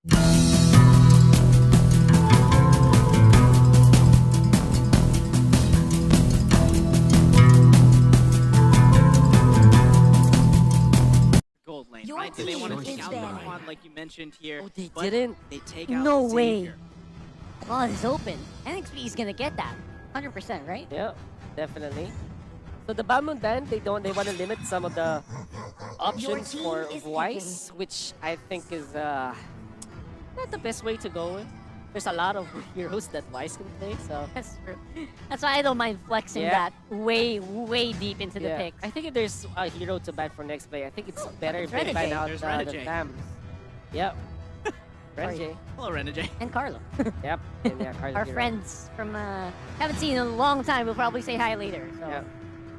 Gold lane, right? So they want to take out the quad like you mentioned here. Oh, they but didn't? They take out No the way. Savior. Claw is open. NXPE is gonna get that. 100%, right? Yeah, definitely. So the Balmond Band, they want to limit some of the options for voice, which I think is not the best way to go with. There's a lot of heroes that Wise can play, so That's true. That's why I don't mind flexing that way deep into the pick. I think if there's a hero to ban for next play, I think it's better if they ban out the Thams. Yep. Renjay. Hello, Renjay. And Carlo. Yep. And yeah, Carlo Our hero. friends from, haven't seen in a long time. We'll probably say hi later. So. Yeah.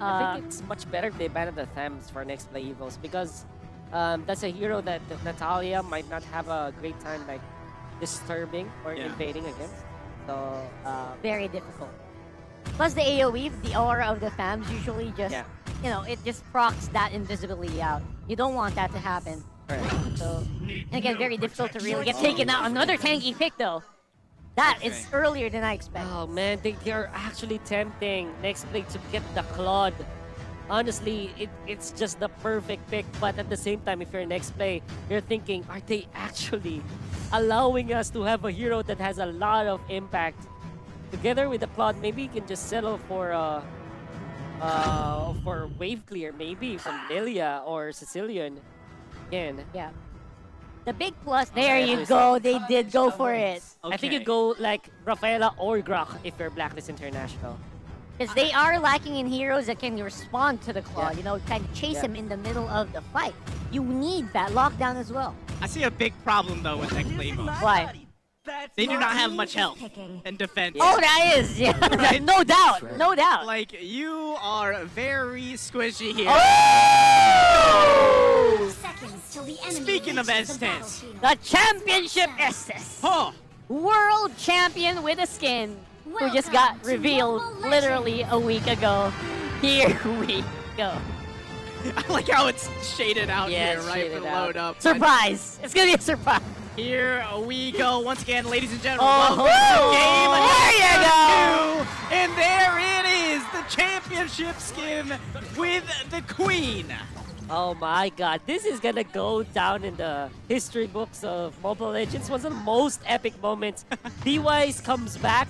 I think it's much better if they ban the Thams for next play EVOS because that's a hero that Natalia might not have a great time like disturbing or invading against. So very difficult. Plus the AoE, the aura of the Thams usually just, you know, it just procs that invisibility out. You don't want that to happen. Right. So, and again, very difficult to really get taken out. Another tanky pick though. That is earlier than I expected. Oh man, they're actually tempting next play to get the Claude. Honestly, it's just the perfect pick, but at the same time, if you're next play, you're thinking, are they actually allowing us to have a hero that has a lot of impact? Together with the Claude, maybe you can just settle for wave clear, maybe from Lilia or Sicilian. Again. Yeah. The big plus, there you go, they did go for it. I think you go like Rafaela or Grok if you're Blacklist International. Because they are lacking in heroes that can respond to the Claw, you know, kind of chase him in the middle of the fight. You need that lockdown as well. I see a big problem though with NXPE. Why? They do not have much health and defense. Oh, that is, Right? No doubt, no doubt. Like, you are very squishy here. Oh! Speaking of Estes. The championship Estes. Oh. World champion with a skin who just got revealed literally a week ago. Here we go. I like how it's shaded out here, right, for the load up. Surprise! It's gonna be a surprise. Here we go once again, ladies and gentlemen. Oh, there you go! And there it is, the championship skin with the Queen. Oh my god, this is gonna go down in the history books of Mobile Legends. One of the most epic moments. D-Wise comes back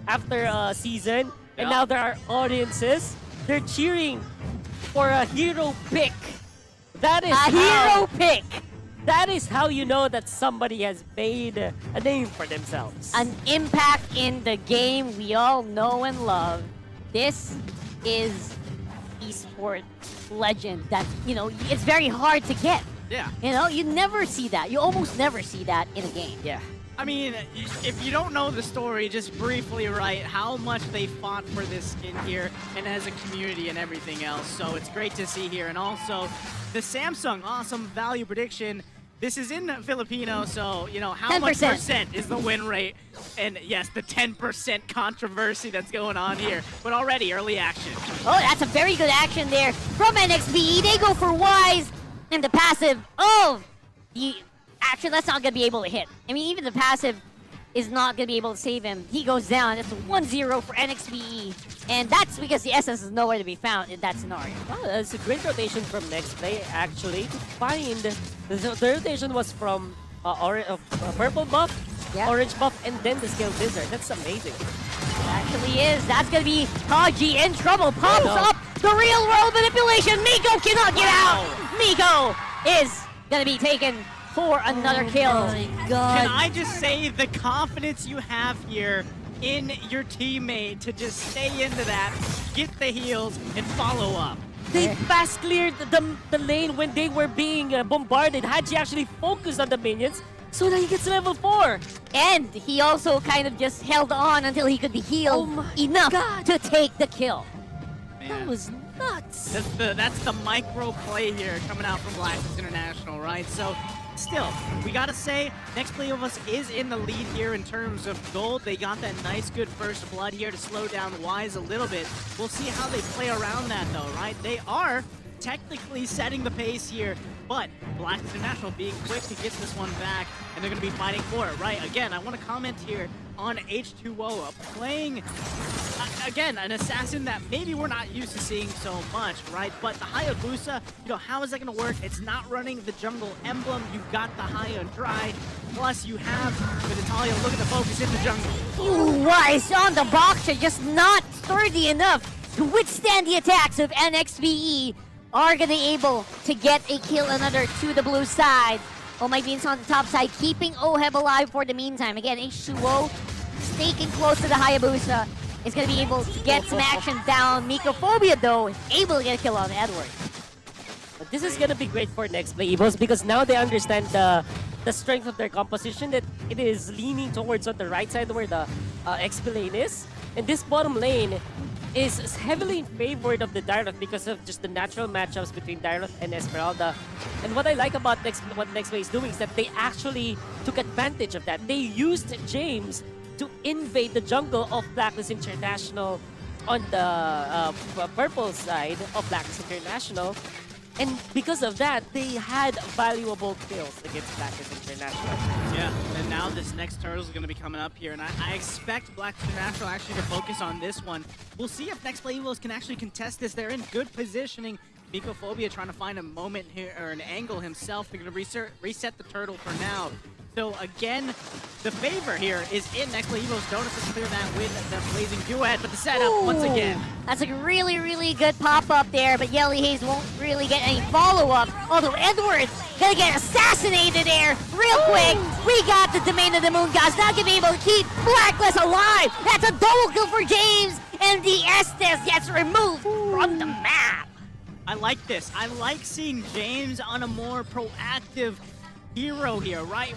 after a season, and now there are audiences. They're cheering for a hero pick. That is hero pick. That is how you know that somebody has made a name for themselves. An impact in the game we all know and love. This is esport legend that, you know, it's very hard to get. Yeah. You know, you never see that. You almost never see that in a game. Yeah. I mean, if you don't know the story, just briefly write how much they fought for this skin here and as a community and everything else. So it's great to see here. And also, the Samsung awesome value prediction. This is in Filipino, so, you know, how 10%. much percent is the win rate? And yes, the 10% controversy that's going on here. But already, early action. Oh, that's a very good action there from NXPE. They go for Wise and the passive of the... Actually, that's not going to be able to hit. I mean, even the passive is not going to be able to save him. He goes down. It's 1-0 for NXPE. And that's because the Essence is nowhere to be found in that scenario. Oh, that's a great rotation from next play, actually, to find... The rotation was from purple buff, orange buff, and then the Scale Blizzard. That's amazing. It actually is. That's going to be Kaji in trouble. Pops up the real world manipulation. Miko cannot get out. Miko is going to be taken for another kill. Oh my God. Can I just say the confidence you have here in your teammate to just stay into that, get the heals, and follow up. They fast cleared the lane when they were being bombarded. Haji actually focused on the minions so that he gets level 4. And he also kind of just held on until he could be healed enough to take the kill. Man. That was nuts. That's the micro play here coming out from Blacklist International, right? So still, we gotta say, NXPE EVOS is in the lead here in terms of gold. They got that nice, good first blood here to slow down Wise a little bit. We'll see how they play around that, though, right? They are technically setting the pace here, but Black International being quick to get this one back, and they're going to be fighting for it, right? Again, I want to comment here on H2O playing, again, an assassin that maybe we're not used to seeing so much, right? But the Hayabusa, you know, how is that going to work? It's not running the jungle emblem. You've got the Haya Dry, plus you have the Natalia looking to focus in the jungle. Ooh, Wise on the boxer, just not sturdy enough to withstand the attacks of NXPE. Are gonna able to get a kill, another to the blue side. OhHMyVenus on the top side, keeping OhHM alive for the meantime. Again, H2O staking close to the Hayabusa is gonna be able to get some action down. Microphobia though is able to get a kill on Edward. But this is gonna be great for NXPE EVOS because now they understand the strength of their composition, that it is leaning towards on the right side where the XP lane is. And this bottom lane is heavily in favor of the Dyrot because of just the natural matchups between Dyrot and Esmeralda. And what I like about what NXPE is doing is that they actually took advantage of that. They used James to invade the jungle of Blacklist International on the purple side of Blacklist International. And because of that, they had valuable kills against Blacklist International. Yeah, and now this next turtle is going to be coming up here, and I expect Black International actually to focus on this one. We'll see if NXPE EVOS can actually contest this. They're in good positioning. Microphobia trying to find a moment here, or an angle himself. They're going to reset the turtle for now. So again, the favor here is in NXPE EVOS. Donuts to clear that with the Blazing Duet, but the setup once again. That's a really, really good pop-up there, but Yelly Haze won't really get any follow-up. Although Edward's gonna get assassinated there real quick. We got the Domain of the Moon guys not gonna be able to keep Blacklist alive. That's a double kill for James, and the Estes gets removed from the map. I like this. I like seeing James on a more proactive hero here, right?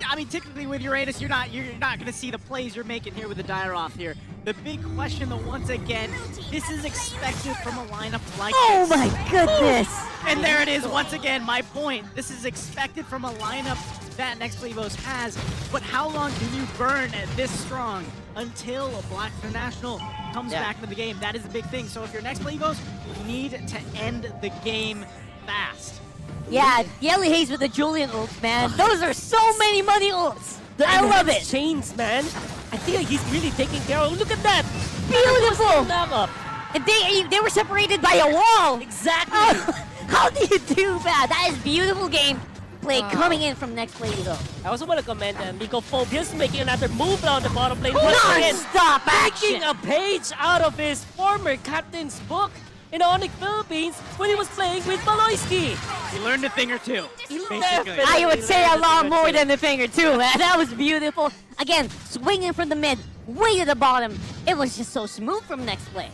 I mean, typically with Uranus, you're not going to see the plays you're making here with the Dire-Off here. The big question, though, once again, this is expected from a lineup like Oh this. my goodness! And there it is, once again, my point. This is expected from a lineup that NXPE EVOS has, but how long can you burn this strong until a Black International comes back into the game? That is the big thing. So if you're NXPE EVOS, you need to end the game fast. Yeah, Yelly Haze with the Julian ults, man. Those are so many money ults. I love it. Chains, man. I feel like he's really taking care of. Look at that. Beautiful. Up. And they were separated by a wall. Exactly. How do you do that? That is beautiful game play coming in from NXPE EVOS. I also want to commend Microphobia's making another move on the bottom lane. Once again, Non-stop taking action. a page out of his former captain's book in Onyx Philippines when he was playing with Baloyski. He learned a thing or two, basically. I would say a lot more than the finger too, man. That was beautiful. Again, swinging from the mid, way to the bottom. It was just so smooth from NXPE.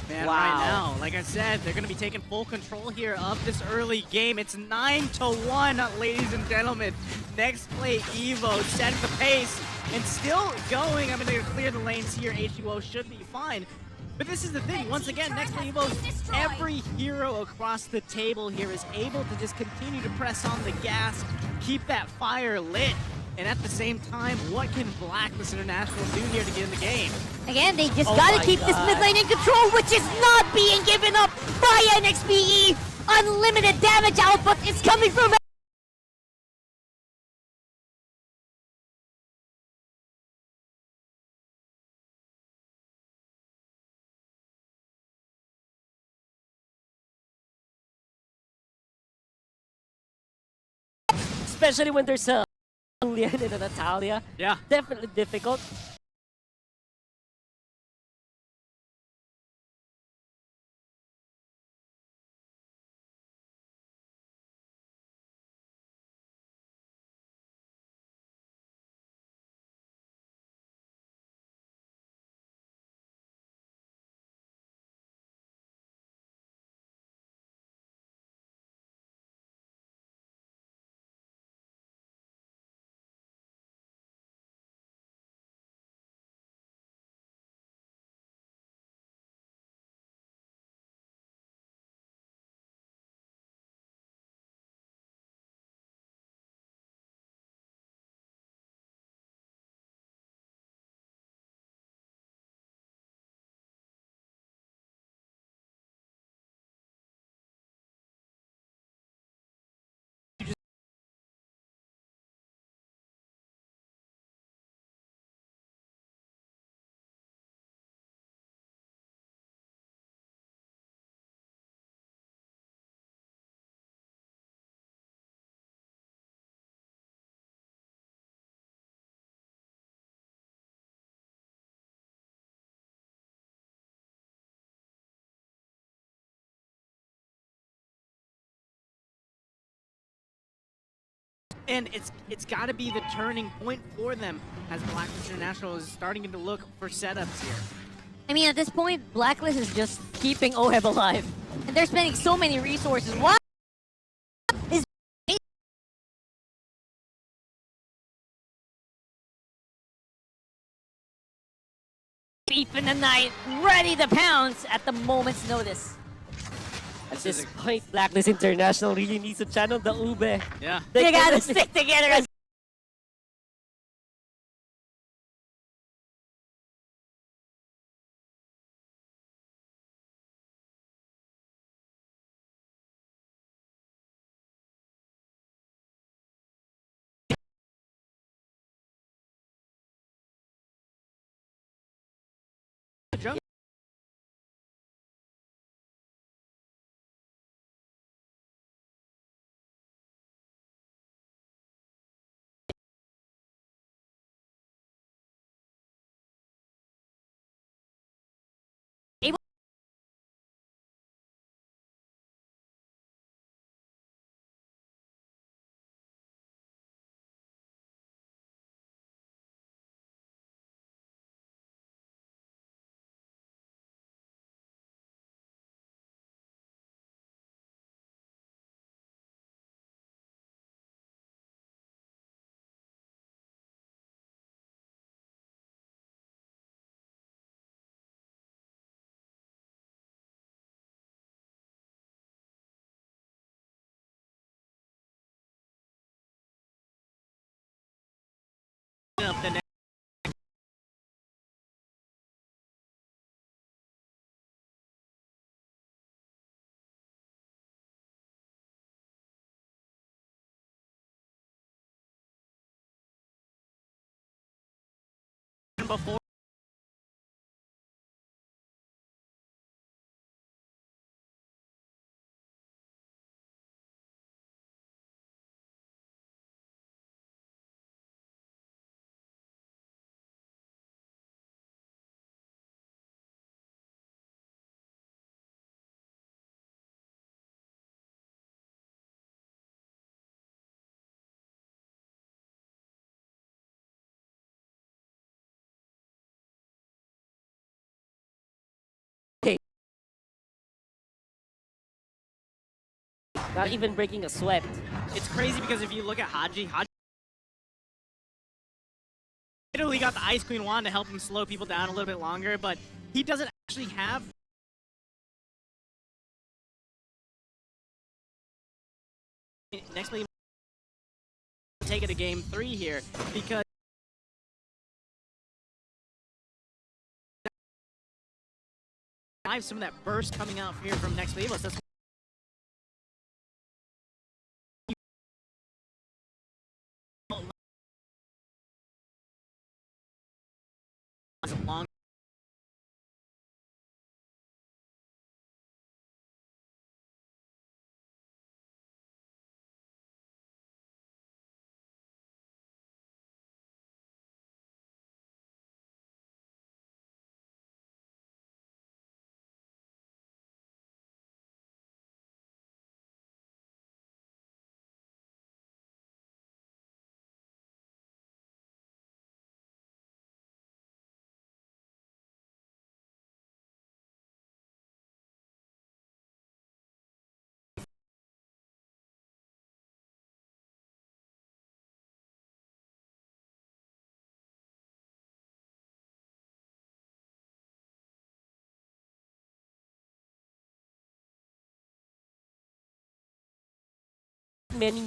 Man, Wow. right now, like I said, they're going to be taking full control here of this early game. It's 9-1, ladies and gentlemen. NXPE EVOS setting the pace and still going. I'm going to clear the lanes here. H2O should be fine. But this is the thing, once again, NXPE EVOS, every hero across the table here is able to just continue to press on the gas, keep that fire lit, and at the same time, what can Blacklist International do here to get in the game? Again, they just gotta keep this mid lane in control, which is not being given up by NXPE. Unlimited damage output is coming from Especially when there's a Lian and a Natalia. Yeah. Definitely difficult. And it's got to be the turning point for them as Blacklist International is starting to look for setups here. I mean, at this point, Blacklist is just keeping OhHM alive. And they're spending so many resources. Why is deep in the night, ready to pounce at the moment's notice? At this point, Blacklist International really needs to channel the ube. Yeah. They gotta stick together as Up the next before. Not even breaking a sweat. It's crazy because if you look at Haji literally got the Ice Queen wand to help him slow people down a little bit longer, but he doesn't actually have next play take it to game 3 here because I have some of that burst coming out here from next EVOS. That's long. Many